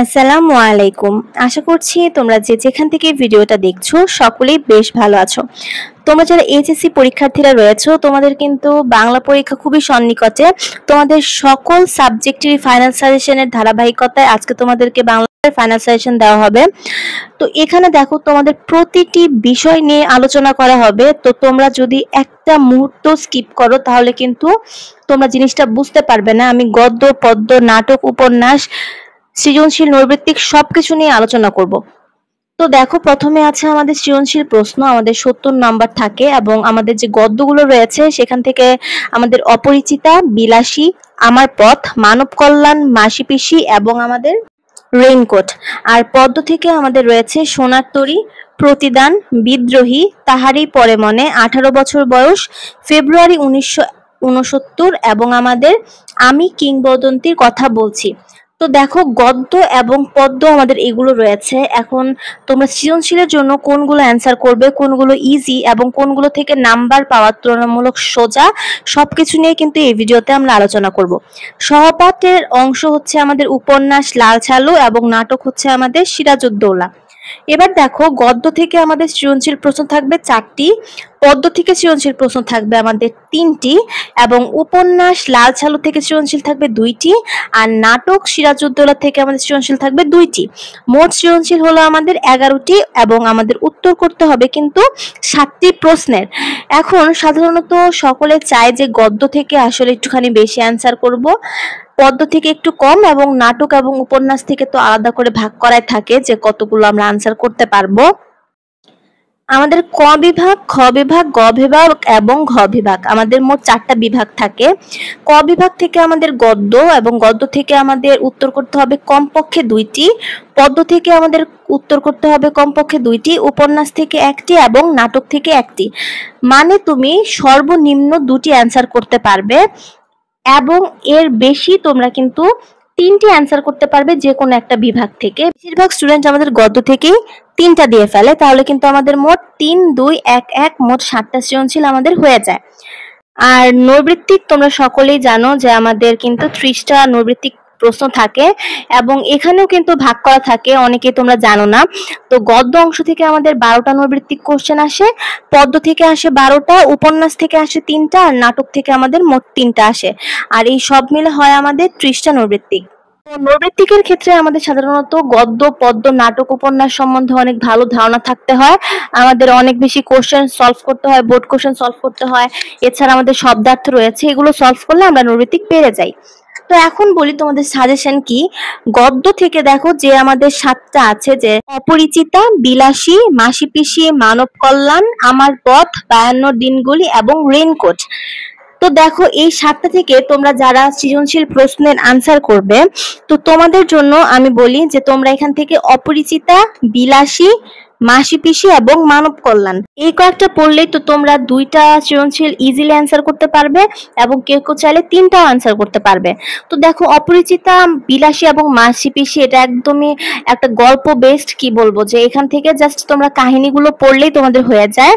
আসসালামু আলাইকুম। আশা করছি তোমরা যে যেখান থেকে ভিডিওটা দেখছো সকলেই বেশ ভালো আছো। তোমরা যারা এইচএসসি পরীক্ষার্থীরা রয়েছো তোমাদের কিন্তু বাংলা পরীক্ষা খুবই সন্নিকটে। তোমাদের সকল সাবজেক্টেরই ফাইনাল সাজেশনের ধারাবাহিকতায় আজকে তোমাদেরকে বাংলার ফাইনাল সাজেশন দেওয়া হবে। তো এখানে দেখো তোমাদের প্রতিটি বিষয় নিয়ে আলোচনা করা হবে। তো তোমরা যদি একটা মুহূর্ত স্কিপ করো তাহলে কিন্তু তোমরা জিনিসটা বুঝতে পারবে না। আমি গদ্য, পদ্য, নাটক, উপন্যাস, সৃজনশীল, নৈর্ব্যক্তিক সবকিছু নিয়ে আলোচনা করব। তো দেখো প্রথমে আছে আমাদের সৃজনশীল প্রশ্ন, আমাদের ৭০ নাম্বার থাকে এবং আমাদের যে গদ্যগুলো রয়েছে সেখান থেকে আমাদের অপরিচিতা, বিলাসী, আমার পথ, মানব কল্যাণ, মাসি পিসি এবং আমাদের রেইনকোট। আর পদ্য থেকে আমাদের রয়েছে সোনার তরী, প্রতিদান, বিদ্রোহী, তাহারই পরে মনে, 18 বছর বয়স, ফেব্রুয়ারি 1969 এবং আমাদের আমি কিংবদন্তির কথা বলছি। তো দেখো গদ্য এবং পদ্য আমাদের এগুলো রয়েছে। এখন তোমরা সৃজনশীলের জন্য কোনগুলো অ্যান্সার করবে, কোনগুলো ইজি এবং কোনগুলো থেকে নাম্বার পাওয়ার তুলনামূলক সোজা, সবকিছু নিয়ে কিন্তু এই ভিডিওতে আমরা আলোচনা করব। সহপাঠের অংশ হচ্ছে আমাদের উপন্যাস লাল ছালু এবং নাটক হচ্ছে আমাদের সিরাজউদ্দৌলা। এবার দেখো গদ্য থেকে আমাদের সৃজনশীল প্রশ্ন থাকবে 4টি, পদ্য থেকে সৃজনশীল প্রশ্ন থাকবে আমাদের 3টি এবং উপন্যাস লাল ছালু থেকে সৃজনশীল থাকবে 2টি আর নাটক সিরাজউদ্দৌলা থেকে আমাদের সৃজনশীল থাকবে 2টি। মোট সৃজনশীল হলো আমাদের 11টি এবং আমাদের উত্তর করতে হবে কিন্তু 7টি প্রশ্নের। এখন সাধারণত সকলে চায় যে গদ্য থেকে আসলে একটুখানি বেশি অ্যান্সার করব, পদ্য থেকে একটু কম এবং নাটক এবং উপন্যাস থেকে তো আলাদা করে ভাগ করাই থাকে যে কতগুলো আমরা আনসার করতে পারবো। আমাদের ক বিভাগ, খ বিভাগ, গ বিভাগ এবং ঘ বিভাগ, আমাদের মোট 4টা বিভাগ থাকে। ক বিভাগ থেকে আমাদের গদ্য এবং গদ্য থেকে আমাদের উত্তর করতে হবে কমপক্ষে 2টি, পদ্য থেকে আমাদের উত্তর করতে হবে কমপক্ষে 2টি, উপন্যাস থেকে 1টি এবং নাটক থেকে 1টি। মানে তুমি সর্বনিম্ন 2টি অ্যান্সার করতে পারবে এবং এর বেশি তোমরা কিন্তু 3টি অ্যান্সার করতে পারবে যে কোনো একটা বিভাগ থেকে। বেশিরভাগ স্টুডেন্ট আমাদের গদ্য থেকেই 3টা দিয়ে ফেলে, তাহলে কিন্তু আমাদের মোট 3, 2, 1, 1 মোট 7টা সৃজনশীল আমাদের হয়ে যায়। আর নৈর্ব্যক্তিক তোমরা সকলেই জানো যে আমাদের কিন্তু 30টা নৈর্ব্যক্তিক প্রশ্ন থাকে এবং এখানেও কিন্তু ভাগ করা থাকে, অনেকে তোমরা জানো না। তো গদ্য অংশ থেকে আমাদের 12টা নৈর্ব্যক্তিক কোশ্চেন আসে, পদ্য থেকে আসে 12টা, উপন্যাস থেকে আসে 3টা আর নাটক থেকে আমাদের মোট 3টা আসে। আর এই সব মিলে হয় আমাদের 30টা নৈর্ব্যক্তিক। নৈর্ব্যক্তিকের ক্ষেত্রে আমাদের সাধারণত গদ্য, পদ্য, নাটক, উপন্যাস সম্বন্ধে অনেক ভালো ধারণা থাকতে হয়। আমাদের অনেক বেশি কোশ্চেন সলভ করতে হয়, বোর্ড কোশ্চেন সলভ করতে হয়। এছাড়া আমাদের শব্দার্থ রয়েছে, এগুলো সলভ করলে আমরা নৈর্ব্যক্তিক পেরে যাই। তো এখন বলি তোমাদের সাজেশন কি। গদ্য থেকে দেখো যে আমাদের 7টা আছে, যে অপরিচিতা, বিলাসী, মাসি পিসি, মানব কল্যাণ, আমার পথ, 52 দিনগুলি এবং রেইনকোট। তো দেখো এই 7টা থেকে তোমরা যারা সৃজনশীল প্রশ্নের আনসার করবে, তো তোমাদের জন্য আমি বলি যে তোমরা এখান থেকে অপরিচিতা, বিলাসী, মাসি পিসি এবং মানব কল্যাণ এই কয়েকটা পড়লেই তো তোমরা 2টা সৃজনশীল ইজিলি অ্যান্সার করতে পারবে এবং কেউ কেউ চাইলে 3টাও অ্যান্সার করতে পারবে। তো দেখো অপরিচিতা, বিলাসী এবং মাসি পিসি এটা একদমই একটা গল্প বেসড, কি বলবো, যে এখান থেকে জাস্ট তোমরা কাহিনীগুলো পড়লেই তোমাদের হয়ে যায়।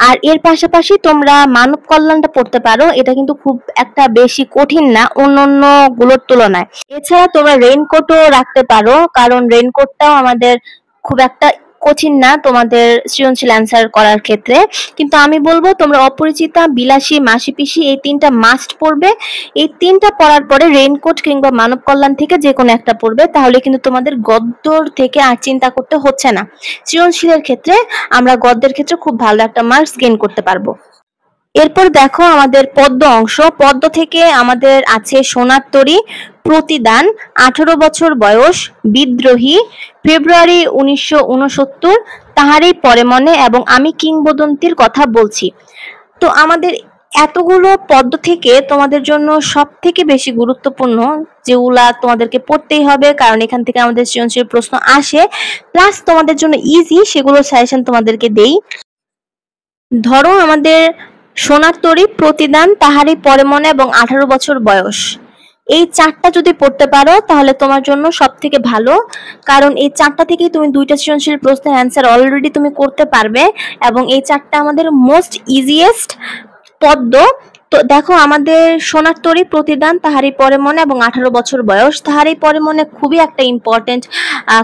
আর এর পাশাপাশি তোমরা মানব কল্যাণটা পড়তে পারো, এটা কিন্তু খুব একটা বেশি কঠিন না অন্যান্য গুলোর তুলনায়। এছাড়া তোমরা রেইনকোটও রাখতে পারো, কারণ রেইনকোটটাও আমাদের খুব একটা কঠিন না তোমাদের সৃজনশীল অ্যান্সার করার ক্ষেত্রে। কিন্তু আমি বলবো তোমরা অপরিচিতা, বিলাসী, মাসি পিসি এই 3টা মাস্ট পড়বে। এই 3টা পড়ার পরে রেইনকোট কিংবা মানব কল্যাণ থেকে যে কোনো একটা পড়বে, তাহলে কিন্তু তোমাদের গদ্যর থেকে আর চিন্তা করতে হচ্ছে না। সৃজনশীলের ক্ষেত্রে আমরা গদ্যের ক্ষেত্রে খুব ভালো একটা মার্কস গেইন করতে পারবো। এরপর দেখো আমাদের পদ্য অংশ। পদ্য থেকে আমাদের আছে সোনার তরী, প্রতিদান, 18 বছর বয়স, বিদ্রোহী, ফেব্রুয়ারি 1969, তাহারই পরে মনে এবং আমি কিংবদন্তির কথা বলছি। তো আমাদের এতগুলো পদ্য থেকে তোমাদের জন্য সব থেকে বেশি গুরুত্বপূর্ণ যেগুলা তোমাদেরকে পড়তেই হবে, কারণ এখান থেকে আমাদের সৃজনশীল প্রশ্ন আসে, প্লাস তোমাদের জন্য ইজি, সেগুলো সাজেশন তোমাদেরকে দেই। ধরো আমাদের সোনার তরী, প্রতিদান, তাহারই পরে মনে এবং 18 বছর বয়স, এই 4টা যদি পড়তে পারো তাহলে তোমার জন্য সব থেকে ভালো, কারণ এই 4টা থেকেই তুমি 2টা সৃজনশীল প্রশ্নের অ্যান্সার অলরেডি তুমি করতে পারবে এবং এই 4টা আমাদের মোস্ট ইজিয়েস্ট পদ্য। তো দেখো, আমাদের সোনার তরী প্রতিদান তাহারই পরে মনে এবং 18 বছর বয়স তাহারই পরে মনে খুবই একটা ইম্পর্টেন্ট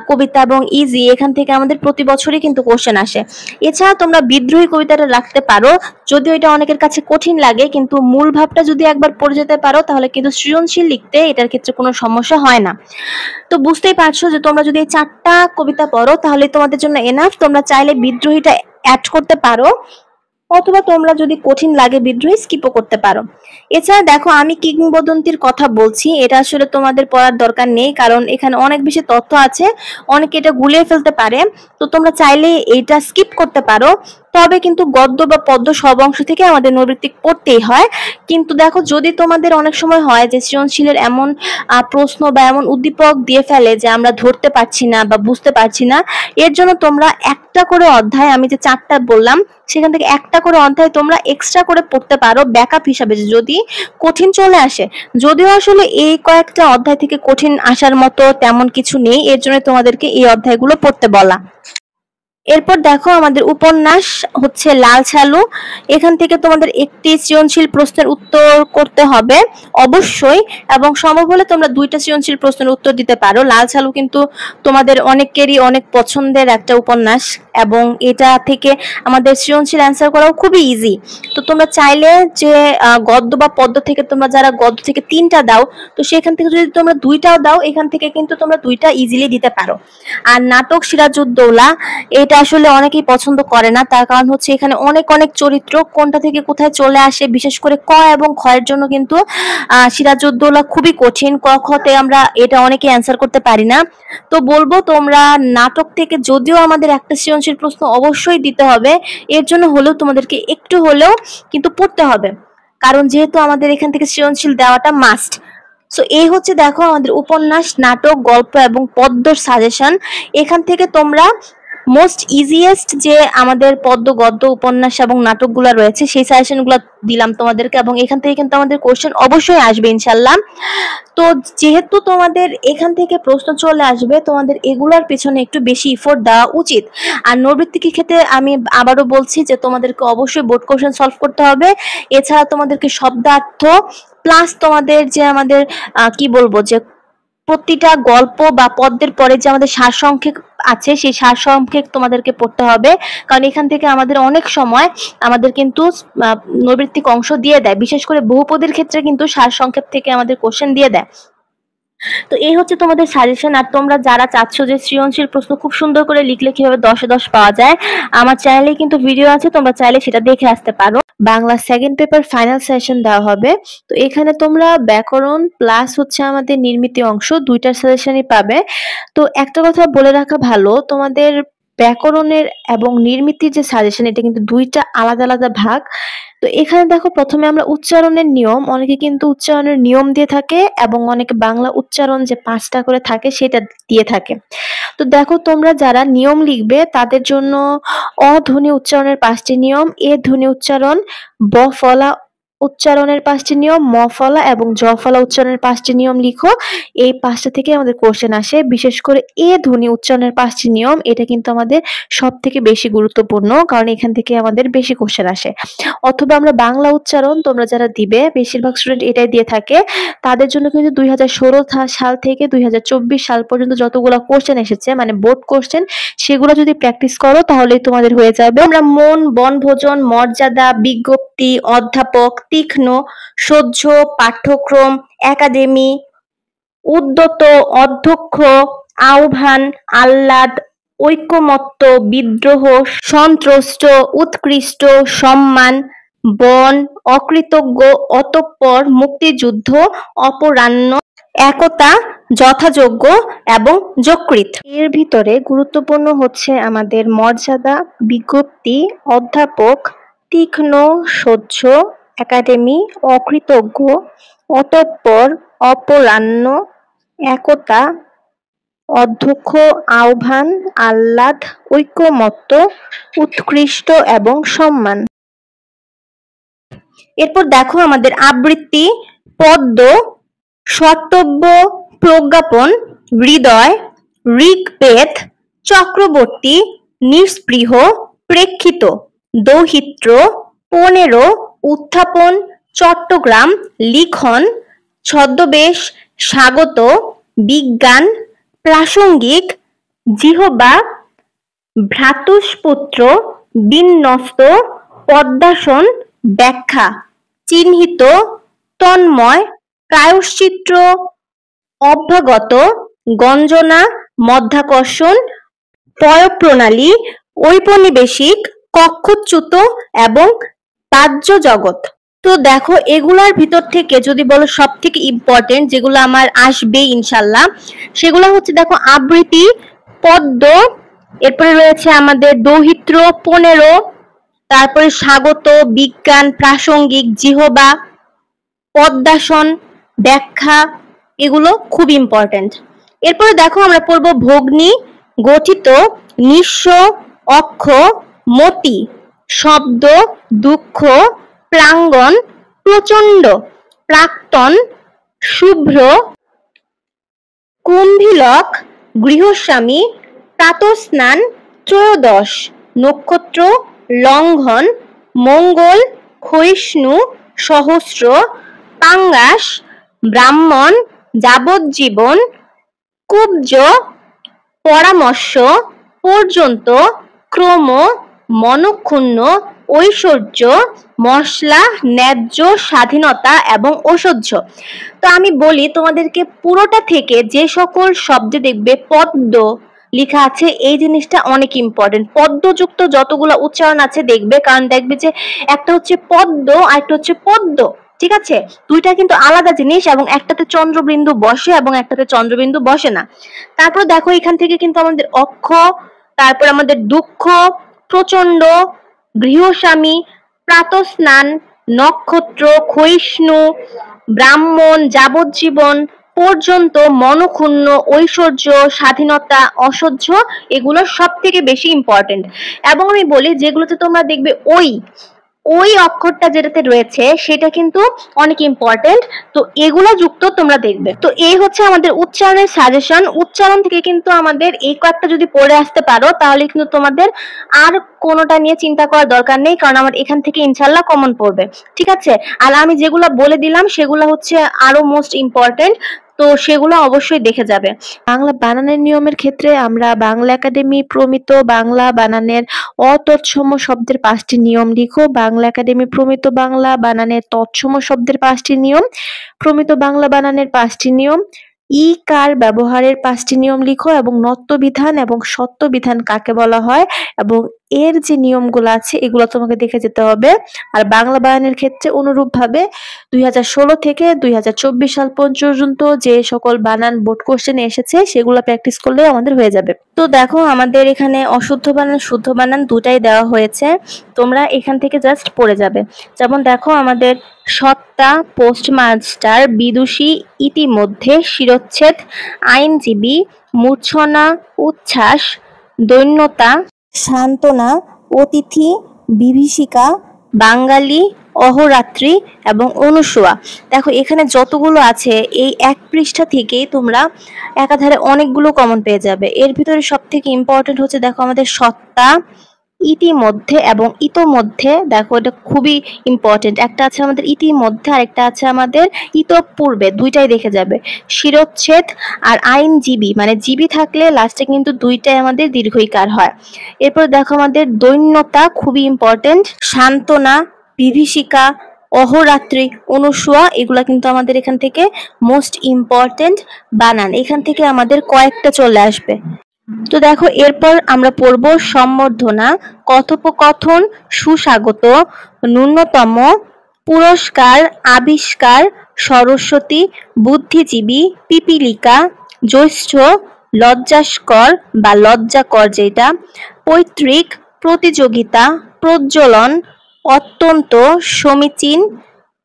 কবিতা এবং ইজি। এখান থেকে আমাদের প্রতি বছরই কিন্তু কোশ্চেন আসে। এছাড়া তোমরা বিদ্রোহী কবিতাটা রাখতে পারো, যদিও এটা অনেকের কাছে কঠিন লাগে, কিন্তু মূল ভাবটা যদি একবার পড়ে যেতে পারো তাহলে কিন্তু সৃজনশীল লিখতে এটার ক্ষেত্রে কোনো সমস্যা হয় না। তো বুঝতেই পারছো যে তোমরা যদি এই 4টা কবিতা পড়ো তাহলে তোমাদের জন্য এনাফ। তোমরা চাইলে বিদ্রোহীটা অ্যাড করতে পারো, অথবা তোমরা যদি কঠিন লাগে বিদ্রোহী স্কিপও করতে পারো। এছাড়া দেখো, আমি কিংবদন্তির কথা বলছি, এটা আসলে তোমাদের পড়ার দরকার নেই, কারণ এখানে অনেক বেশি তথ্য আছে, অনেকে এটা গুলিয়ে ফেলতে পারে। তো তোমরা চাইলে এটা স্কিপ করতে পারো। তবে কিন্তু গদ্য বা পদ্য সব অংশ থেকে আমাদের নৈর্ব্যক্তিক পড়তেই হয়। কিন্তু দেখো, যদি তোমাদের অনেক সময় হয় যে সৃজনশীলের এমন প্রশ্ন বা এমন উদ্দীপক দিয়ে ফেলে যে আমরা ধরতে পারছি না বা বুঝতে পারছি না, এর জন্য তোমরা একটা করে অধ্যায়, আমি যে 4টা বললাম সেখান থেকে একটা করে অধ্যায় তোমরা এক্সট্রা করে পড়তে পারো ব্যাকআপ হিসাবে, যদি কঠিন চলে আসে। যদিও আসলে এই কয়েকটা অধ্যায় থেকে কঠিন আসার মতো তেমন কিছু নেই, এর জন্য তোমাদেরকে এই অধ্যায়গুলো পড়তে বলা। এরপর দেখো, আমাদের উপন্যাস হচ্ছে লাল ছালু। এখান থেকে তোমাদের একটি সৃজনশীল প্রশ্নের উত্তর করতে হবে অবশ্যই, এবং সম্ভব হলে তোমরা 2টা সৃজনশীল প্রশ্নের উত্তর দিতে পারো। লাল ছালু কিন্তু তোমাদের অনেকেরই অনেক পছন্দের একটা উপন্যাস, এবং এটা থেকে আমাদের সৃজনশীল অ্যান্সার করাও খুবই ইজি। তো তোমরা চাইলে যে গদ্য বা পদ্য থেকে তোমরা যারা গদ্য থেকে 3টা দাও, তো সেখান থেকে যদি তোমরা 2টাও দাও, এখান থেকে কিন্তু তোমরা 2টা ইজিলি দিতে পারো। আর নাটক সিরাজউদ্দৌলা, এটা আসলে অনেকেই পছন্দ করে না, তার কারণ হচ্ছে এখানে অনেক অনেক চরিত্র কোনটা থেকে কোথায় চলে আসে, বিশেষ করে ক এবং খ এর জন্য কিন্তু সিরাজউদ্দৌলা খুবই কঠিন। ক খতে আমরা এটা অনেকে অ্যান্সার করতে পারি না। তো বলবো, তোমরা নাটক থেকে যদিও আমাদের একটা সৃজনশীল প্রশ্ন অবশ্যই দিতে হবে, এর জন্য হলেও তোমাদেরকে একটু হলেও কিন্তু পড়তে হবে, কারণ যেহেতু আমাদের এখান থেকে সৃজনশীল দেওয়াটা মাস্ট। সো এই হচ্ছে দেখো আমাদের উপন্যাস, নাটক, গল্প এবং পদ্যর সাজেশন। এখান থেকে তোমরা মোস্ট ইজিয়েস্ট যে আমাদের পদ্য, গদ্য, উপন্যাস এবং নাটকগুলো রয়েছে সেই সাজেশনগুলো দিলাম তোমাদেরকে, এবং এখান থেকে কিন্তু আমাদের কোশ্চেন অবশ্যই আসবে ইনশাল্লাহ। তো যেহেতু তোমাদের এখান থেকে প্রশ্ন চলে আসবে, তোমাদের এগুলোর পিছনে একটু বেশি ইফোর্ট দেওয়া উচিত। আর নৈর্ব্যক্তিকের ক্ষেত্রে আমি আবারও বলছি যে তোমাদেরকে অবশ্যই বোর্ড কোশ্চেন সলভ করতে হবে। এছাড়া তোমাদেরকে শব্দার্থ প্লাস তোমাদের যে আমাদের কি বলবো, যে প্রতিটা গল্প বা পদ্যের পরে যে আমাদের সারসংক্ষেপ আছে সেই সারসংক্ষেপ তোমাদেরকে পড়তে হবে, কারণ এখান থেকে আমাদের অনেক সময় আমাদের কিন্তু নৈর্ব্যক্তিক অংশ দিয়ে দেয়, বিশেষ করে বহুপদীর ক্ষেত্রে কিন্তু সারসংক্ষেপ থেকে আমাদের কোশ্চেন দিয়ে দেয়। তো এই হচ্ছে তোমাদের সাজেশন। আর তোমরা যারা চাচ্ছ যে সৃজনশীল প্রশ্ন খুব সুন্দর করে লিখলে কিভাবে 10-এ 10 পাওয়া যায়, আমার চ্যানেলে কিন্তু ভিডিও আছে, তোমরা চাইলে সেটা দেখে আসতে পারো। Bangla second paper final session দেওয়া হবে। তো এখানে তোমরা ব্যাকরণ প্লাস হচ্ছে আমাদের নির্মিতি অংশ 2টার সাজেশনই পাবে। তো একটা কথা বলে রাখা ভালো, তোমাদের ব্যাকরণের এবং নির্মিতির যে সাজেশন, এটা কিন্তু 2টা আলাদা আলাদা ভাগ। তো এখানে দেখো, প্রথমে আমরা উচ্চারণের নিয়ম, অনেকে কিন্তু উচ্চারণের নিয়ম দিয়ে থাকে এবং অনেকে বাংলা উচ্চারণ যে 5টা করে থাকে সেটা দিয়ে থাকে। তো দেখো, তোমরা যারা নিয়ম লিখবে তাদের জন্য অধ্বনি উচ্চারণের 5টি নিয়ম, এ ধ্বনি উচ্চারণ, ব ফলা উচ্চারণের 5টি নিয়ম, ম ফলা এবং জ ফলা উচ্চারণের 5টি নিয়ম লিখো। এই 5টা থেকে আমাদের কোশ্চেন আসে। বিশেষ করে এ ধ্বনি উচ্চারণের 5টি নিয়ম, এটা কিন্তু আমাদের সব থেকে বেশি গুরুত্বপূর্ণ, কারণ এখান থেকে আমাদের বেশি কোশ্চেন আসে। অথবা আমরা বাংলা উচ্চারণ, তোমরা যারা দিবে, বেশিরভাগ স্টুডেন্ট এটাই দিয়ে থাকে, তাদের জন্য কিন্তু 2016 সাল থেকে 2024 সাল পর্যন্ত যতগুলো কোশ্চেন এসেছে, মানে বোর্ড কোশ্চেন, সেগুলো যদি প্র্যাকটিস করো তাহলেই তোমাদের হয়ে যাবে। আমরা মন, বনভোজন, মর্যাদা, বিজ্ঞপ্তি, অধ্যাপক, তীক্ষ্ণ, সহ্য, পাঠ্যক্রম, একাডেমি, উদ্যত, অধ্যক্ষ, আহ্বান, আহ্লাদ, ঐকমত্য, বিদ্রোহ, সন্ত্রস্ত, উৎকৃষ্ট, সম্মান, বন, অকৃতজ্ঞ, অতঃপর, মুক্তিযুদ্ধ, অপরাহ্ন, একতা, যথাযোগ্য এবং যকৃৎ। এর ভিতরে গুরুত্বপূর্ণ হচ্ছে আমাদের মর্যাদা, বিজ্ঞপ্তি, অধ্যাপক, তীক্ষ্ণ, সহ্য, একাডেমি, অকৃতজ্ঞ, অতঃপর, অপরাহ্ন, একতা, অধ্যক্ষ, আহ্বান, আহ্লাদ, ঐকমত্য, উৎকৃষ্ট এবং সম্মান। এরপর দেখো, আমাদের আবৃত্তি, পদ্য, শর্তব্য, প্রজ্ঞাপন, হৃদয়, ঋগ্বেদ, চক্রবর্তী, নিস্পৃহ, প্রেক্ষিত, দৌহিত্র, 15, উত্থাপন, চট্টগ্রাম, লিখন, ছদ্মবেশ, স্বাগত, বিজ্ঞান, প্রাসঙ্গিক, জিহ্বা, ভ্রাতুষ্পুত্র, বিন্যস্ত, পদ্মাসন, ব্যাখ্যা, চিহ্নিত, তন্ময়, প্রায়শ্চিত্র, অভ্যাগত, গঞ্জনা, মধ্যাকর্ষণ, পয়ঃপ্রণালী, ঔপনিবেশিক, কক্ষচ্যুত এবং বাহ্য জগৎ। তো দেখো এগুলার ভিতর থেকে যদি বলো সব থেকে ইম্পর্টেন্ট যেগুলো আমার আসবে ইনশাল্লাহ, সেগুলো হচ্ছে দেখো আবৃত্তি, পদ্য, এরপরে রয়েছে আমাদের দৌহিত্র 15, তারপরে স্বাগত, বিজ্ঞান, প্রাসঙ্গিক, জিহ্বা, পদ্মাসন, ব্যাখ্যা, এগুলো খুব ইম্পর্টেন্ট। এরপরে দেখো আমরা পড়বো ভগ্নী, গঠিত, নিঃস্ব, অক্ষ, মতি, শব্দ, দুঃখ, প্রাঙ্গণ, প্রচণ্ড, প্রাক্তন, শুভ্র, কুম্ভিলক, গৃহস্বামী, প্রাতঃস্নান, ত্রয়োদশ, নক্ষত্র, লঙ্ঘন, মঙ্গল, ক্ষয়িষ্ণু, সহস্র, পাঙ্গাস, ব্রাহ্মণ, যাবজ্জীবন, কুব্জ, পরামর্শ, পর্যন্ত, ক্রম, মনক্ষুণ্ণ, ঐশ্বর্য, মশলা, ন্যায্য, স্বাধীনতা এবং ঐশ্বর্য। তো আমি বলি তোমাদেরকে পুরোটা থেকে যে সকল শব্দে দেখবে পদ্য লেখা আছে এই জিনিসটা অনেক ইম্পর্টেন্ট। পদ্যযুক্ত যতগুলো উচ্চারণ আছে দেখবে, কারণ দেখবে যে একটা হচ্ছে পদ্য আর একটা হচ্ছে পদ্য, ঠিক আছে? দুইটা কিন্তু আলাদা জিনিস, এবং একটাতে চন্দ্রবিন্দু বসে এবং একটাতে চন্দ্রবিন্দু বসে না। তারপর দেখো এখান থেকে কিন্তু আমাদের অক্ষ, তারপর আমাদের দুঃখ, প্রচন্ড, গৃহস্বামী, প্রাতঃস্নান, নক্ষত্র, ক্ষয়িষ্ণু, ব্রাহ্মণ, যাবজ্জীবন, পর্যন্ত, মনক্ষুণ্ণ, ঐশ্বর্য, স্বাধীনতা, অসহ্য, এগুলো সব থেকে বেশি ইম্পর্টেন্ট। এবং আমি বলি যেগুলোতে তোমরা দেখবে ওই অক্ষরটা যেটাতে রয়েছে সেটা কিন্তু অনেক ইম্পর্টেন্ট, তো এগুলো যুক্ত তোমরা দেখবে। তো এই হচ্ছে আমাদের উচ্চারণের সাজেশন। উচ্চারণ থেকে কিন্তু আমাদের এই কয়েকটা যদি পড়ে আসতে পারো তাহলে কিন্তু তোমাদের আর কোনোটা নিয়ে চিন্তা করার দরকার নেই, কারণ আমার এখান থেকে ইনশাল্লাহ কমন পড়বে, ঠিক আছে? আর আমি যেগুলো বলে দিলাম সেগুলো হচ্ছে আরো মোস্ট ইম্পর্টেন্ট, তো সেগুলো অবশ্যই দেখে যাবে। বাংলা বানানের নিয়মের ক্ষেত্রে আমরা বাংলা একাডেমি প্রমিত বাংলা বানানের অতৎসম শব্দের 5টি নিয়ম লিখো। বাংলা একাডেমি প্রমিত বাংলা বানানের তৎসম শব্দের 5টি নিয়ম, প্রমিত বাংলা বানানের 5টি নিয়ম, ই কার ব্যবহারের 5টি নিয়ম লিখো, এবং নত্য বিধান এবং সত্য বিধান কাকে বলা হয় এবং এর যে নিয়মগুলো আছে এগুলো তোমাকে দেখে যেতে হবে। আর বাংলা বানানের ক্ষেত্রে অনুরূপভাবে 2016 থেকে 2024 সাল পর্যন্ত যে সকল বানান বোর্ড কোশ্চেন এসেছে সেগুলো প্র্যাকটিস করলে আমাদের হয়ে যাবে। তো দেখো আমাদের এখানে অশুদ্ধ বানান শুদ্ধ বানান দুটাই দেওয়া হয়েছে, তোমরা এখান থেকে জাস্ট পড়ে যাবে। যেমন দেখো আমাদের সত্তা, পোস্টমাস্টার, বিদুষী, ইতিমধ্যে, শিরচ্ছেদ, আইনজীবী, মূর্ছনা, উচ্ছ্বাস, দৈন্যতা, সান্ত্বনা, অতিথি, বিভীষিকা, বাঙালি, অহরাত্রি এবং অনুসোয়া। দেখো এখানে যতগুলো আছে এই এক পৃষ্ঠা থেকেই তোমরা একাধারে অনেকগুলো কমন পেয়ে যাবে। এর ভিতরে সব থেকে ইম্পর্টেন্ট হচ্ছে দেখো আমাদের সত্তা, ইতিমধ্যে এবং ইতোমধ্যে। দেখো এটা খুবই ইম্পর্টেন্ট, একটা আছে আমাদের ইতিমধ্যে আর একটা আছে আমাদের ইতপূর্বে, দুইটাই দেখে যাবে। শিরচ্ছেদ আর আইনজীবী, মানে জীবী থাকলে লাস্টে কিন্তু দুইটাই আমাদের দীর্ঘইকার হয়। এরপর দেখো আমাদের দৈন্যতা খুবই ইম্পর্টেন্ট, সান্ত্বনা, বিভীষিকা, অহরাত্রি, অনুসোয়া, এগুলা কিন্তু আমাদের এখান থেকে মোস্ট ইম্পর্টেন্ট বানান, এখান থেকে আমাদের কয়েকটা চলে আসবে। তো দেখো এরপর আমরা পড়ব সম্বর্ধনা, কথোপকথন, সুস্বাগত, ন্যূনতম, পুরস্কার, আবিষ্কার, সরস্বতী, বুদ্ধিজীবী, পিপীলিকা, জ্যৈষ্ঠ, লজ্জাস্কর বা লজ্জাকর যেটা, পৈতৃক, প্রতিযোগিতা, প্রজ্বলন, অত্যন্ত, সমীচীন,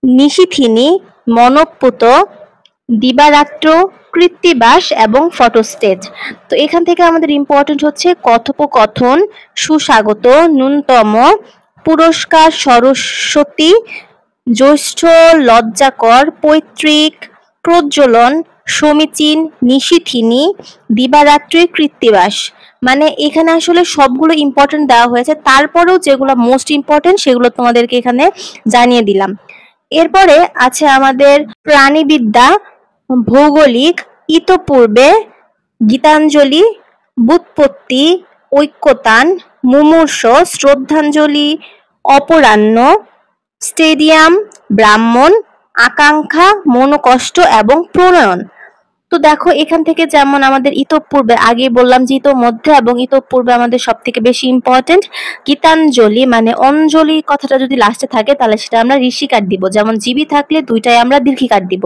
নিশিথিনী, মনঃপূত, দিবারাত্র, কৃত্তিবাস এবং ফটোস্টেট। তো এখান থেকে আমাদের ইম্পর্টেন্ট হচ্ছে কথোপকথন, সুস্বাগত, ন্যূনতম, পুরস্কার, সরস্বতী, জ্যৈষ্ঠ, লজ্জাকর, পৈতৃক, প্রজ্বলন, সমীচীন, নিশিথিনী, দিবারাত্রি, কৃত্তিবাস। মানে এখানে আসলে সবগুলো ইম্পর্টেন্ট দেওয়া হয়েছে, তারপরেও যেগুলো মোস্ট ইম্পর্টেন্ট সেগুলো তোমাদেরকে এখানে জানিয়ে দিলাম। এরপরে আছে আমাদের প্রাণীবিদ্যা, ভৌগোলিক, ইতপূর্বে, গীতাঞ্জলি, ব্যুৎপত্তি, ঐক্যতান, মুমূর্ষ, শ্রদ্ধাঞ্জলি, অপরাহ্ন, স্টেডিয়াম, ব্রাহ্মণ, আকাঙ্ক্ষা, মনোকষ্ট এবং প্রণয়ন। তো দেখো এখান থেকে যেমন আমাদের ইতঃপূর্বে আগে বললাম যে ইতোমধ্যে এবং ইতঃপূর্বে আমাদের সব থেকে বেশি ইম্পর্টেন্ট। গীতাঞ্জলি মানে অঞ্জলি কথাটা যদি লাস্টে থাকে তাহলে সেটা আমরা ঋষিকার দিব, যেমন জীবী থাকলে দুইটাই আমরা দীর্ঘিকার দিব।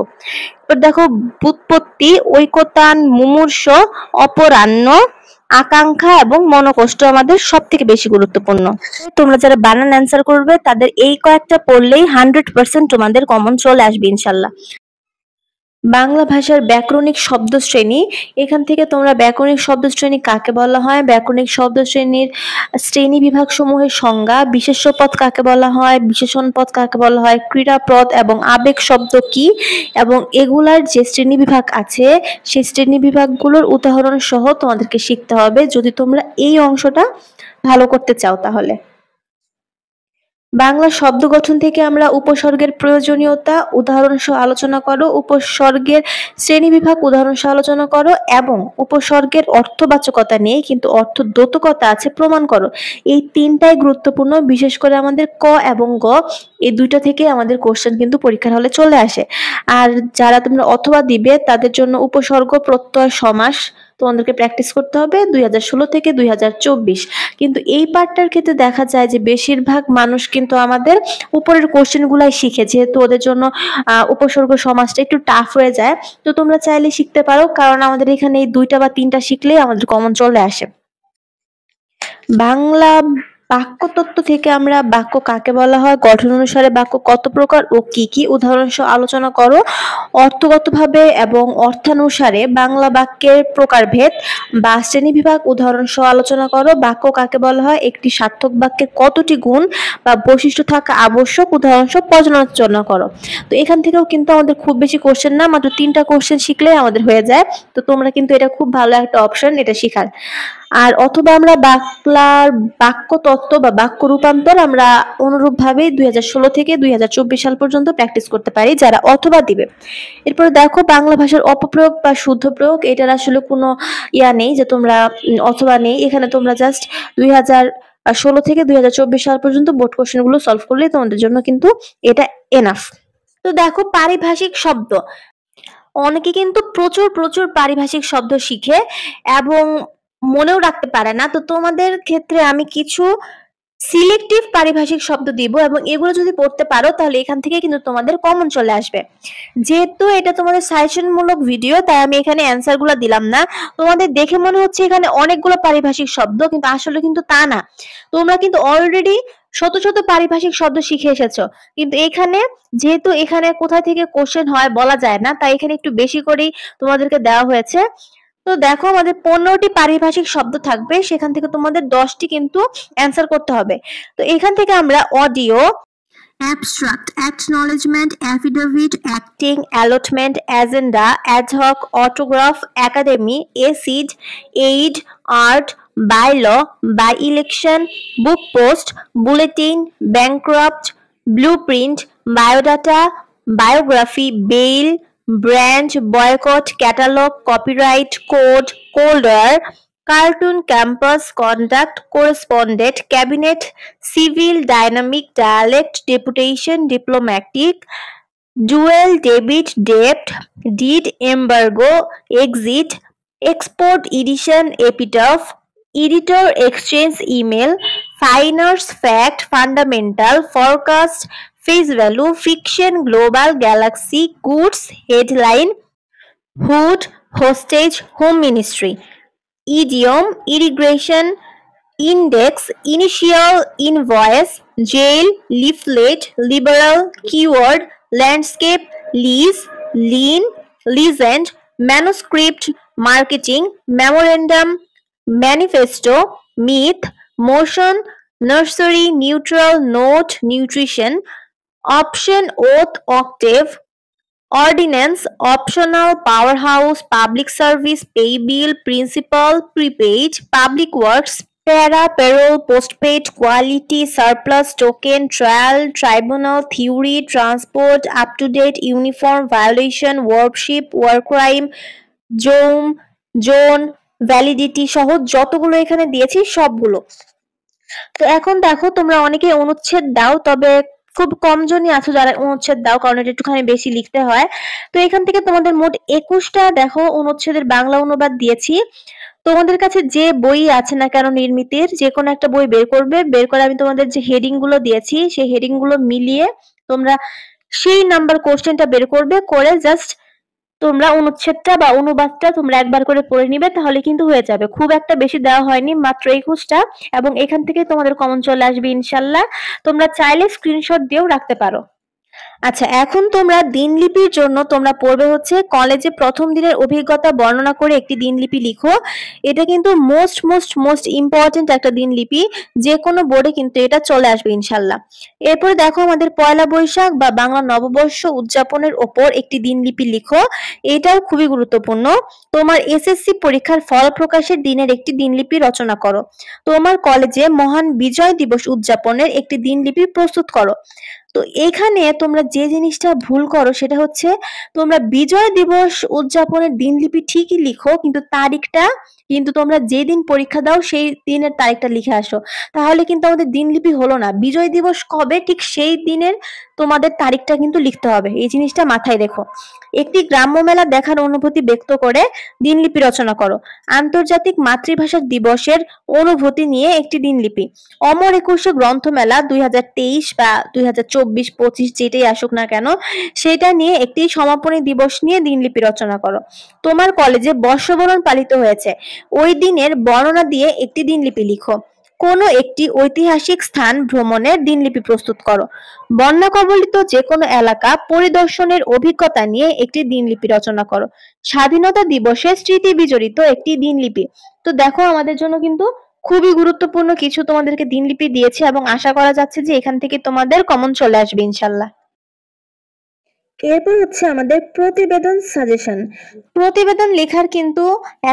এবার দেখো ব্যুৎপত্তি, ঐকতান, মুমূর্ষ, অপরাহ্ন, আকাঙ্ক্ষা এবং মনোকষ্ট আমাদের সব থেকে বেশি গুরুত্বপূর্ণ। তোমরা যারা বানান অ্যান্সার করবে তাদের এই কয়েকটা পড়লেই 100% তোমাদের কমন চলে আসবে ইনশাল্লাহ। বাংলা ভাষার ব্যাকরণিক শব্দশ্রেণী, এখান থেকে তোমরা ব্যাকরণিক শব্দশ্রেণী কাকে বলা হয়, ব্যাকরণিক শব্দশ্রেণীর শ্রেণী বিভাগ সমূহের সংজ্ঞা, বিশেষ্য পদ কাকে বলা হয়, বিশেষণ পদ কাকে বলা হয়, ক্রীড়াপদ এবং আবেগ শব্দ কি, এবং এগুলার যে শ্রেণী বিভাগ আছে সেই শ্রেণী বিভাগগুলোর উদাহরণ সহ তোমাদেরকে শিখতে হবে যদি তোমরা এই অংশটা ভালো করতে চাও। তাহলে বাংলা শব্দ গঠন থেকে আমরা উপসর্গের প্রয়োজনীয়তা উদাহরণ সহ আলোচনা করো, উপসর্গের শ্রেণীবিভাগ উদাহরণ সহ আলোচনা করো এবং উপসর্গের অর্থবাচকতা নিয়ে কিন্তু অর্থদ্যোতকতা আছে প্রমাণ করো। এই তিনটাই গুরুত্বপূর্ণ, বিশেষ করে আমাদের ক এবং গ এই দুইটা থেকে আমাদের কোশ্চেন কিন্তু পরীক্ষার হলে চলে আসে। আর যারা তোমরা অথবা দিবে তাদের জন্য উপসর্গ প্রত্যয় সমাস তোমাদেরকে প্র্যাকটিস করতে হবে 2016 থেকে 2024। কিন্তু এই পার্টটার ক্ষেত্রে দেখা যায় যে বেশিরভাগ মানুষ কিন্তু আমাদের উপরের কোশ্চেন গুলাই শিখে, যেহেতু ওদের জন্য উপসর্গ সমাজটা একটু টাফ হয়ে যায়। তো তোমরা চাইলে শিখতে পারো, কারণ আমাদের এখানে এই 2টা বা 3টা শিখলেই আমাদের কমন চলে আসে। বাংলা বাক্যতত্ত্ব থেকে আমরা বাক্য কাকে বলা হয়, গঠন অনুসারে বাক্য কত প্রকার ও কি কি উদাহরণ সহ আলোচনা করো, অর্থগতভাবে এবং অর্থানুসারে বাংলা বাক্যের প্রকারভেদ বা শ্রেণীবিভাগ উদাহরণ সহ আলোচনা করো, বাক্য কাকে বলা হয়, একটি সার্থক বাক্যের কতটি গুণ বা বৈশিষ্ট্য থাকা আবশ্যক উদাহরণ সহ পর্যালোচনা করো। তো এখান থেকেও কিন্তু আমাদের খুব বেশি কোশ্চেন না, মাত্র 3টা কোশ্চেন শিখলেই আমাদের হয়ে যায়। তো তোমরা কিন্তু এটা খুব ভালো একটা অপশন এটা শিখার। আর অথবা আমরা বাংলার বাক্য তত্ত্ব বা বাক্য রূপান্তর আমরা অনুরূপভাবে 2016 থেকে 2024 সাল পর্যন্ত প্র্যাকটিস করতে পারি যারা অথবা দিবে। এরপর দেখো বাংলা ভাষার অপপ্রয়োগ বা শুদ্ধ প্রয়োগ, এটার আসলে কোনো নেই যে তোমরা অথবা নেই, এখানে তোমরা জাস্ট 2016 থেকে 2024 সাল পর্যন্ত বোর্ড কোশ্চেন গুলো সলভ করলে তোমাদের জন্য কিন্তু এটা এনাফ। তো দেখো পারিভাষিক শব্দ, অনেকে কিন্তু প্রচুর প্রচুর পারিভাষিক শব্দ শিখে এবং মনেও রাখতে পারে না। তো তোমাদের ক্ষেত্রে আমি কিছু সিলেক্টিভ পারিভাষিক শব্দ দিব এবং এগুলো যদি পড়তে পারো তাহলে এখান থেকে কিন্তু তোমাদের কমন চলে আসবে। যেহেতু এটা তোমাদের সাজেশনমূলক ভিডিও তাই আমি এখানে অ্যান্সার গুলো দিলাম না। তোমাদের দেখে মনে হচ্ছে এখানে অনেকগুলো পারিভাষিক শব্দ, কিন্তু আসলে কিন্তু তা না। তোমরা কিন্তু অলরেডি শত শত পারিভাষিক শব্দ শিখে এসেছো, কিন্তু এখানে যেহেতু এখানে কোথা থেকে কোশ্চেন হয় বলা যায় না, তাই এখানে একটু বেশি করেই তোমাদেরকে দেওয়া হয়েছে। তো দেখো আমাদের 15টি পারিভাষিক শব্দ থাকবে, সেখান থেকে তোমাদের 10টি কিন্তু অ্যান্সার করতে হবে। তো এখান থেকে আমরা audio, abstract, acknowledgement, affidavit, acting, allotment, agenda, ad hoc, autograph, academy, acid, aid, art, bylaw, by election, book post, bulletin, bankrupt, blueprint, biodata, biography, bail, brand, boycott, catalog, copyright, code, cold war, cartoon, campus, conduct, correspondent, cabinet, civil, dynamic, dialect, deputation, diplomatic, dual, debit, debt, deed, embargo, exit, export, edition, epitaph, editor, exchange, email, finance, fact, fundamental, forecast, face value, fiction, global, galaxy, goods, headline, hood, hostage, home ministry, idiom, irrigation, index, initial, invoice, jail, leaflet, liberal, keyword, landscape, lease, lien, legend, manuscript, marketing, memorandum, manifesto, myth, motion, nursery, neutral, note, nutrition, option, oath, octave, ordinance, optional, powerhouse, public service, pay bill, principal, prepaid, public works, para, payroll, postpaid, quality, surplus, token, trial, tribunal, theory, transport, up to date, uniform, violation, workshop, war crime, জোম, zone, validity সহ যতগুলো এখানে দিয়েছি সবগুলো। তো এখন দেখো তোমরা অনেকে অনুচ্ছেদ দাও, তবে খুব কম জনই আছো যারা অনুচ্ছেদ দাও, কারণ এটা একটুখানি বেশি লিখতে হয়। তো এখান থেকে তোমাদের মোট 21টা দেখো অনুচ্ছেদের বাংলা অনুবাদ দিয়েছি। তোমাদের কাছে যে বই আছে না কেন নির্মিতির যে কোনো একটা বই বের করবে, বের করে আমি তোমাদের যে হেডিং গুলো দিয়েছি সেই হেডিং গুলো মিলিয়ে তোমরা সেই নাম্বার কোশ্চেনটা বের করবে, করে জাস্ট তোমরা অনুচ্ছেদটা বা অনুবাদটা তোমরা একবার করে পড়ে নিবে, তাহলে কিন্তু হয়ে যাবে। খুব একটা বেশি দেওয়া হয়নি, মাত্র 21টা, এবং এখান থেকে তোমাদের কমন চলে আসবে ইনশাল্লাহ। তোমরা চাইলে স্ক্রিনশট দিয়েও রাখতে পারো। আচ্ছা, এখন তোমরা দিনলিপির জন্য তোমরা পড়বে হচ্ছে কলেজে প্রথম দিনের অভিজ্ঞতা বর্ণনা করে একটি দিনলিপি লিখো। এটা কিন্তু মোস্ট মোস্ট মোস্ট ইম্পর্টেন্ট একটা দিনলিপি, যে কোনো বোর্ডে কিন্তু এটা চলে আসবে ইনশাল্লাহ। এরপরে দেখো আমাদের পয়লা বৈশাখ বা বাংলা নববর্ষ উদযাপনের ওপর একটি দিনলিপি লিখো। এটাও খুবই গুরুত্বপূর্ণ। তোমার এসএসসি পরীক্ষার ফল প্রকাশের দিনের একটি দিনলিপি রচনা করো। তোমার কলেজে মহান বিজয় দিবস উদযাপনের একটি দিনলিপি প্রস্তুত করো। তো এখানে তোমরা যে জিনিসটা ভুল করো সেটা হচ্ছে তোমরা বিজয় দিবস উদযাপনের দিনলিপি ঠিকই লিখো, কিন্তু তারিখটা কিন্তু তোমরা যেদিন পরীক্ষা দাও সেই দিনের তারিখটা লিখে আসো, তাহলে কিন্তু আমাদের দিনলিপি হলো না। বিজয় দিবস কবে ঠিক সেই দিনের তোমাদের তারিখটা কিন্তু লিখতে হবে, এই জিনিসটা মাথায় রেখো। একটি গ্রাম্য মেলা দেখার অনুভূতি ব্যক্ত করে দিনলিপি রচনা করো। আন্তর্জাতিক মাতৃভাষা দিবসের অনুভূতি নিয়ে একটি দিনলিপি। অমর একুশে গ্রন্থমেলা 2023 বা 2024-25 যেটাই আসুক না কেন, সেটা নিয়ে একটি সমাপনী দিবস নিয়ে দিনলিপি রচনা করো। তোমার কলেজে বর্ষবরণ পালিত হয়েছে, ওই দিনের বর্ণনা দিয়ে একটি দিনলিপি লিখো। কোনো একটি ঐতিহাসিক স্থান ভ্রমণের দিনলিপি প্রস্তুত করো। বন্যা কবলিত যে কোনো এলাকা পরিদর্শনের অভিজ্ঞতা নিয়ে একটি দিনলিপি রচনা করো। স্বাধীনতা দিবসে স্মৃতি বিজড়িত একটি দিনলিপি। তো দেখো আমাদের জন্য কিন্তু খুবই গুরুত্বপূর্ণ কিছু তোমাদেরকে দিনলিপি দিয়েছে, এবং আশা করা যাচ্ছে যে এখান থেকে তোমাদের কমন চলে আসবে ইনশাল্লাহ। এরপর হচ্ছে আমাদের প্রতিবেদন সাজেশন। প্রতিবেদন লেখার কিন্তু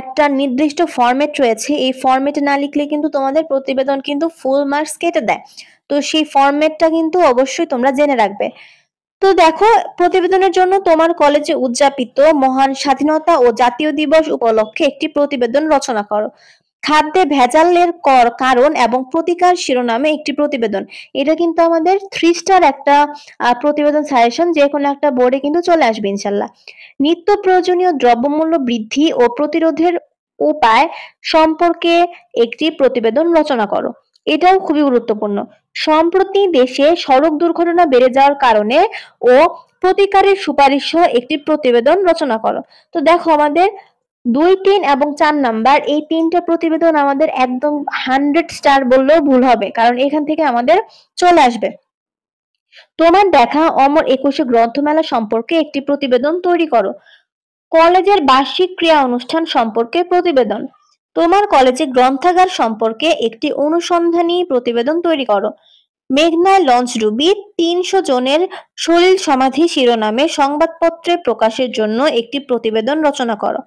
একটা নির্দিষ্ট ফরম্যাট রয়েছে, এই ফরম্যাটে না লিখলে কিন্তু তোমাদের প্রতিবেদন কিন্তু ফুল মার্কস কেটে দেয়। তো সেই ফরম্যাটটা কিন্তু অবশ্যই তোমরা জেনে রাখবে। তো দেখো, প্রতিবেদনের জন্য তোমার কলেজে উদযাপিত মহান স্বাধীনতা ও জাতীয় দিবস উপলক্ষে একটি প্রতিবেদন রচনা করো। খাদ্যে ভেজালের কারণ এবং প্রতিকার শিরোনামে একটি প্রতিবেদন। এটা কিন্তু আমাদের 3 স্টার একটা প্রতিবেদন সাজেশন, যে কোনো একটা বোর্ডে কিন্তু চলে আসবে ইনশাল্লাহ। নিত্য প্রয়োজনীয় দ্রব্যমূল্য বৃদ্ধি ও প্রতিরোধের উপায় সম্পর্কে একটি প্রতিবেদন রচনা করো। এটাও খুবই গুরুত্বপূর্ণ। সম্প্রতি দেশে সড়ক দুর্ঘটনা বেড়ে যাওয়ার কারণে ও প্রতিকারের সুপারিশ সহ একটি প্রতিবেদন রচনা করো। তো দেখো আমাদের 2, 3 এবং 4 নাম্বার এই তিনটা প্রতিবেদন আমাদের একদম 100 স্টার বললেও ভুল হবে, কারণ এখান থেকে আমাদের চলে আসবে। তোমার দেখা অমর একুশে গ্রন্থমেলা সম্পর্কে একটি প্রতিবেদন তৈরি করো। কলেজের বার্ষিক ক্রিয়া অনুষ্ঠান সম্পর্কে প্রতিবেদন। তোমার কলেজে গ্রন্থাগার সম্পর্কে একটি অনুসন্ধানী প্রতিবেদন তৈরি করো। মেঘনায় লঞ্চডুবি 300 জনের সলিল সমাধি শিরোনামে সংবাদপত্রে প্রকাশের জন্য একটি প্রতিবেদন রচনা করো।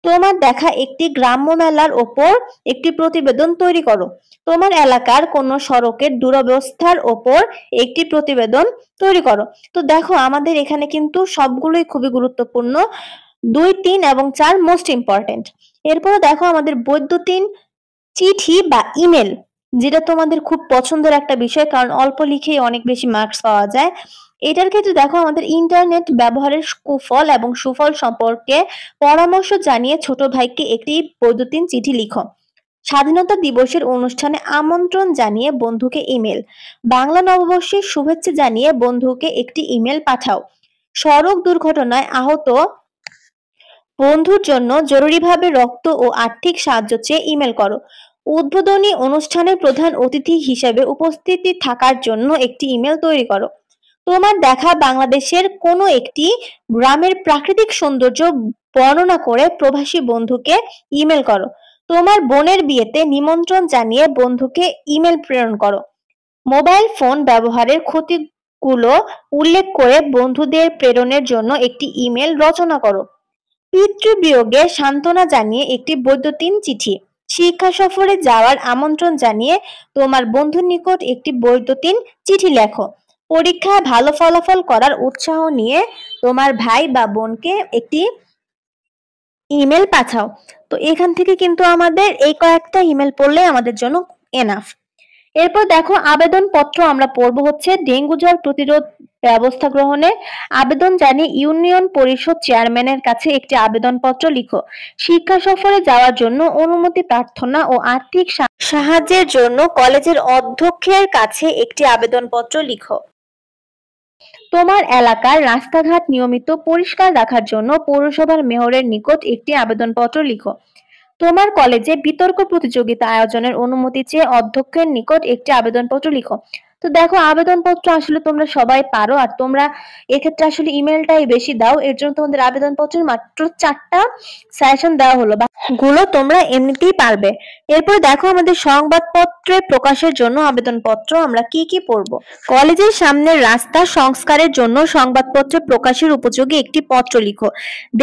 তোমার দেখা একটি গ্রাম্য মেলার ওপর একটি প্রতিবেদন তৈরি করো। তোমার এলাকার কোনো সড়কের দুরবস্থার ওপর একটি প্রতিবেদন তৈরি করো। তো দেখো আমাদের এখানে কিন্তু সবগুলোই খুবই গুরুত্বপূর্ণ। 2, 3 এবং 4 মোস্ট ইম্পর্টেন্ট। এরপরে দেখো আমাদের বৈদ্যুতিন চিঠি বা ইমেল, যেটা তোমাদের খুব পছন্দের একটা বিষয়, কারণ অল্প লিখেই অনেক বেশি মার্কস পাওয়া যায়। এটার ক্ষেত্রে দেখো আমাদের ইন্টারনেট ব্যবহারের কুফল এবং সুফল সম্পর্কে পরামর্শ জানিয়ে ছোট ভাইকে একটি বৈদ্যুতিন চিঠি লিখো। স্বাধীনতা দিবসের অনুষ্ঠানে আমন্ত্রণ জানিয়ে বন্ধুকে ইমেল। বাংলা নববর্ষের শুভেচ্ছা জানিয়ে বন্ধুকে একটি ইমেল পাঠাও। সড়ক দুর্ঘটনায় আহত বন্ধুর জন্য জরুরিভাবে রক্ত ও আর্থিক সাহায্য চেয়ে ইমেল করো। উদ্বোধনী অনুষ্ঠানে প্রধান অতিথি হিসেবে উপস্থিতি থাকার জন্য একটি ইমেল তৈরি করো। তোমার দেখা বাংলাদেশের কোনো একটি গ্রামের প্রাকৃতিক সৌন্দর্য বর্ণনা করে প্রবাসী বন্ধুকে ইমেল করো। তোমার বোনের বিয়েতে নিমন্ত্রণ জানিয়ে বন্ধুকে ইমেল প্রেরণ করো। মোবাইল ফোন ব্যবহারের ক্ষতিগুলো উল্লেখ করে বন্ধুদের প্রেরণের জন্য একটি ইমেল রচনা করো। পিতৃবিয়োগে সান্ত্বনা জানিয়ে একটি বৈদ্যুতিন চিঠি। শিক্ষা সফরে যাওয়ার আমন্ত্রণ জানিয়ে তোমার বন্ধুর নিকট একটি বৈদ্যুতিন চিঠি লেখো। পরীক্ষায় ভালো ফলাফল করার উৎসাহ নিয়ে তোমার ভাই বা বোনকে একটি ইমেল পাঠাও। তো এখান থেকে কিন্তু আমাদের এই কয়েকটা ইমেল পড়লে আমাদের জন্য এনাফ। এরপর দেখো আবেদনপত্র আমরা পড়বো হচ্ছে ডেঙ্গু জ্বর প্রতিরোধ ব্যবস্থা গ্রহণে আবেদন জানিয়ে ইউনিয়ন পরিষদ চেয়ারম্যানের কাছে একটি আবেদনপত্র লিখো। শিক্ষা সফরে যাওয়ার জন্য অনুমতি প্রার্থনা ও আর্থিক সাহায্যের জন্য কলেজের অধ্যক্ষের কাছে একটি আবেদনপত্র লিখো। তোমার এলাকার রাস্তাঘাট নিয়মিত পরিষ্কার রাখার জন্য পৌরসভার মেয়রের নিকট একটি আবেদনপত্র লিখো। তোমার কলেজে বিতর্ক প্রতিযোগিতা আয়োজনের অনুমতি চেয়ে অধ্যক্ষের নিকট একটি আবেদনপত্র লিখো। তো দেখো আবেদনপত্র আসলে তোমরা সবাই পারো, আর তোমরা এক্ষেত্রে আসলে ইমেলটাই বেশি দাও, এর জন্য তোমাদের আবেদনপত্রের মাত্র 4টা সাজেশন দেওয়া হলো, বা গুলো তোমরা এমনিতেই পারবে। এরপর দেখো আমাদের সংবাদপত্রে প্রকাশের জন্য আবেদনপত্র আমরা কি কি পড়বো। কলেজের সামনের রাস্তা সংস্কারের জন্য সংবাদপত্রে প্রকাশের উপযোগী একটি পত্র লিখো।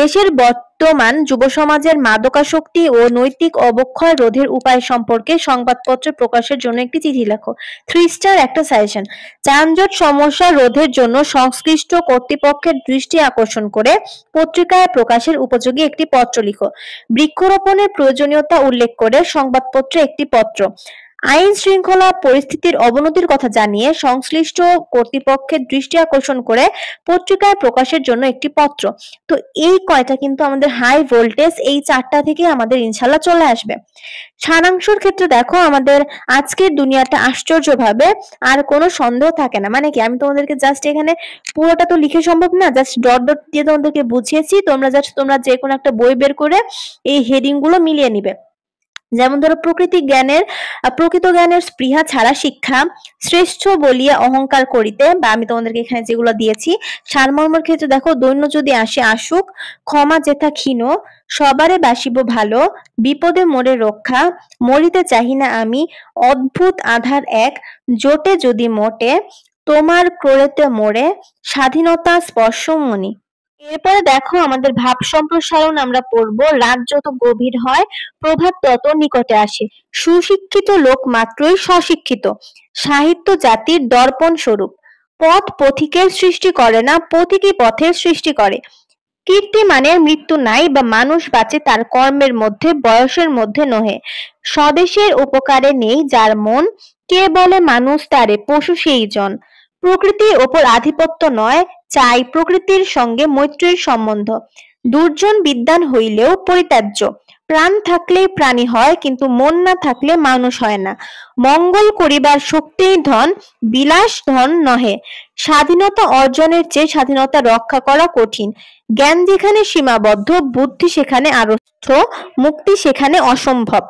দেশের বর্তমান যুব সমাজের মাদকাসক্তি ও নৈতিক অবক্ষয় রোধের উপায় সম্পর্কে সংবাদপত্র প্রকাশের জন্য একটি চিঠি লেখো। 3 স্টার একটা সাজেশন। যানজট সমস্যা রোধের জন্য সংশ্লিষ্ট কর্তৃপক্ষের দৃষ্টি আকর্ষণ করে পত্রিকায় প্রকাশের উপযোগী একটি পত্র লিখো। বৃক্ষরোপণের প্রয়োজনীয়তা উল্লেখ করে সংবাদপত্রে একটি পত্র। আইন শৃঙ্খলা পরিস্থিতির অবনতির কথা জানিয়ে সংশ্লিষ্ট কর্তৃপক্ষের দৃষ্টি আকর্ষণ করে পত্রিকায় প্রকাশের জন্য একটি পত্র। তো এই কয়টা কিন্তু আমাদের হাই ভোল্টেজ, এই 4টা থেকে আমাদের ইনশাল্লাহ চলে আসবে। সারাংশের ক্ষেত্রে দেখো আমাদের আজকের দুনিয়াটা আশ্চর্যভাবে আর কোনো সন্দেহ থাকে না। মানে কি, আমি তোমাদেরকে জাস্ট এখানে পুরোটা তো লিখে সম্ভব না, জাস্ট ডট ডট দিয়ে তোমাদেরকে বুঝিয়েছি। তোমরা যে কোনো একটা বই বের করে এই হেডিং গুলো মিলিয়ে নিবে। যেমন ধরো প্রকৃত জ্ঞানের স্পৃহা ছাড়া শিক্ষা, শ্রেষ্ঠ বলিয়া অহংকার করিতে, বা আমি তোমাদেরকে এখানে যেগুলো দিয়েছি সারমর্মের ক্ষেত্রে দেখো দৈন্য যদি আসে আসুক, ক্ষমা যেথা ক্ষীণ, সবারে বাসিব ভালো, বিপদে মোরে রক্ষা, মরিতে চাহি না আমি, অদ্ভুত আধার এক, জোটে যদি মোটে, তোমার ক্রোড়েতে মোড়ে, স্বাধীনতা স্পর্শ মনি। এরপরে দেখো আমাদের ভাব সম্প্রসারণ আমরা পড়বো। রাত যত গভীর হয় প্রভাত তত নিকটে আসে, সুশিক্ষিত লোক মাত্রই স্বশিক্ষিত, সাহিত্য জাতির দর্পণ স্বরূপ, পথ পথিকের সৃষ্টি করে না, পথিকই পথের সৃষ্টি করে, কীর্তিমানের মৃত্যু নাই, বা মানুষ বাঁচে তার কর্মের মধ্যে, বয়সের মধ্যে নহে, স্বদেশের উপকারে নেই যার মন, কে বলে মানুষ তারে পশু সেই জন, প্রকৃতির ওপর আধিপত্য নয়, চাই প্রকৃতির সঙ্গে মৈত্রীর সম্বন্ধ, দুর্জন বিদ্বান হইলেও পরিত্যাজ্য, প্রাণ থাকলেই প্রাণী হয় কিন্তু মন না থাকলে মানুষ হয় না, মঙ্গল করিবার শক্তিই ধন, বিলাস ধন নহে, স্বাধীনতা অর্জনের চেয়ে স্বাধীনতা রক্ষা করা কঠিন, জ্ঞান যেখানে সীমাবদ্ধ, বুদ্ধি সেখানে আরস্থ, মুক্তি সেখানে অসম্ভব,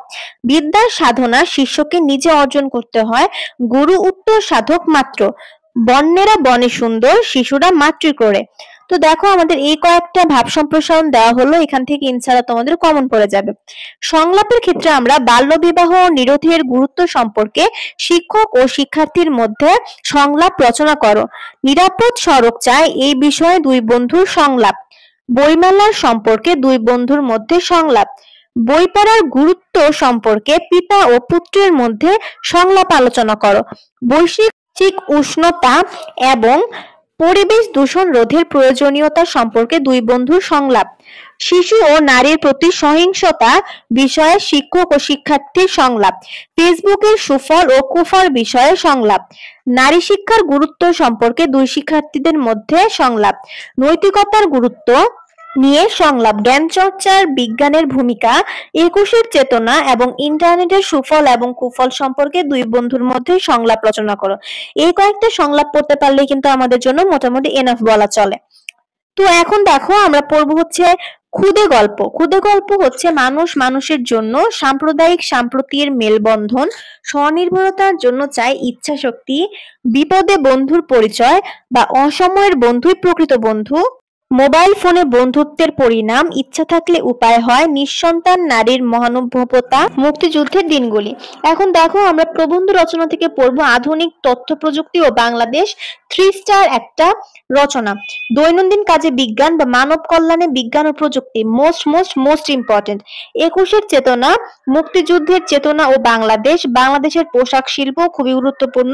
বিদ্যার সাধনা শিষ্যকে নিজে অর্জন করতে হয়, গুরু উত্তর সাধক মাত্র, বন্যেরা বনে সুন্দর, শিশুরা মাতৃক্রোড়ে। তো দেখো আমাদের এই কয়েকটা ভাব সম্প্রসারণ দেওয়া হলো, এখান থেকে ইনশাআল্লাহ তোমাদের কমন পড়ে যাবে। সংলাপের ক্ষেত্রে আমরা বাল্যবিবাহ নিরোধের গুরুত্ব সম্পর্কে শিক্ষক ও শিক্ষার্থীর মধ্যে সংলাপ রচনা করো। নিরাপদ সড়ক চায় এই বিষয়ে দুই বন্ধুর সংলাপ। বইমেলার সম্পর্কে দুই বন্ধুর মধ্যে সংলাপ। বই পড়ার গুরুত্ব সম্পর্কে পিতা ও পুত্রের মধ্যে সংলাপ আলোচনা করো। বৈশ্বিক উষ্ণতা এবং পরিবেশ দূষণ রোধের প্রয়োজনীয়তা সম্পর্কে দুই বন্ধুর সংলাপ। শিশু ও নারীর প্রতি সহিংসতা বিষয়ে শিক্ষক ও শিক্ষার্থীর সংলাপ। ফেসবুকের সুফল ও কুফল বিষয়ে সংলাপ। নারী শিক্ষার গুরুত্ব সম্পর্কে দুই শিক্ষার্থীদের মধ্যে সংলাপ। নৈতিকতার গুরুত্ব নিয়ে সংলাপ। জ্ঞান চর্চার বিজ্ঞানের ভূমিকা, একুশের চেতনা এবং ইন্টারনেটের সুফল এবং কুফল সম্পর্কে দুই বন্ধুর মধ্যে সংলাপ রচনা করো। এই কয়েকটা সংলাপ পড়তে পারলে কিন্তু আমাদের জন্য মোটামুটি এনাফ বলা চলে। তো এখন দেখো আমরা পড়বো হচ্ছে খুদে গল্প। খুদে গল্প হচ্ছে মানুষ মানুষের জন্য, সাম্প্রদায়িক সম্প্রীতির মেলবন্ধন, স্বনির্ভরতার জন্য চাই ইচ্ছা শক্তি, বিপদে বন্ধুর পরিচয়, বা অসময়ের বন্ধুই প্রকৃত বন্ধু। মোবাইল ফোনে বন্ধুত্বের পরিণাম, ইচ্ছা থাকলে উপায় হয়, নিঃসন্তান নারীর মহানুভবতা, মুক্তিযুদ্ধের দিনগুলি। এখন দেখো আমরা প্রবন্ধ রচনা থেকে পড়বো আধুনিক তথ্য প্রযুক্তি ও বাংলাদেশ। 3 স্টার একটা রচনা। দৈনন্দিন কাজে বিজ্ঞান বা মানব কল্যাণে বিজ্ঞান ও প্রযুক্তি মোস্ট ইম্পর্টেন্ট। 21-এর চেতনা, মুক্তিযুদ্ধের চেতনা ও বাংলাদেশ। বাংলাদেশের পোশাক শিল্প খুবই গুরুত্বপূর্ণ।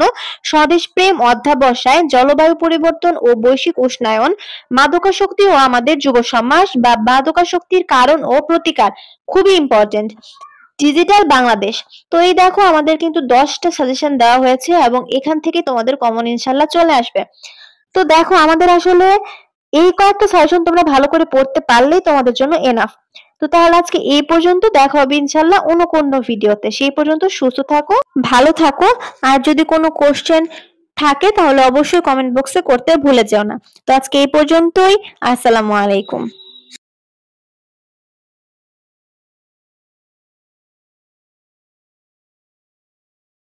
স্বদেশ প্রেম অধ্যাবসায়, জলবায়ু পরিবর্তন ও বৈশ্বিক উষ্ণায়ন, মাদকাসক্তি ও আমাদের যুব সমাজ বা মাদকাসক্তির কারণ ও প্রতিকার খুবই ইম্পর্টেন্ট। ডিজিটাল বাংলাদেশ। তো এই দেখো আমাদের কিন্তু 10টা সাজেশন দেওয়া হয়েছে এবং এখান থেকে তোমাদের কমন ইনশাল্লাহ চলে আসবে। তো দেখো আমাদের আসলে এই কয়েকটা সাজেশন তোমরা ভালো করে পড়তে পারলেই তোমাদের জন্য এনাফ। তো তাহলে আজকে এই পর্যন্ত, দেখা হবে ইনশাল্লাহ অন্য কোনো ভিডিওতে। সেই পর্যন্ত সুস্থ থাকো, ভালো থাকো। আর যদি কোনো কোশ্চেন থাকে তাহলে অবশ্যই কমেন্ট বক্সে করতে ভুলে যেও না। তো আজকে এই পর্যন্তই। আসসালামু আলাইকুম।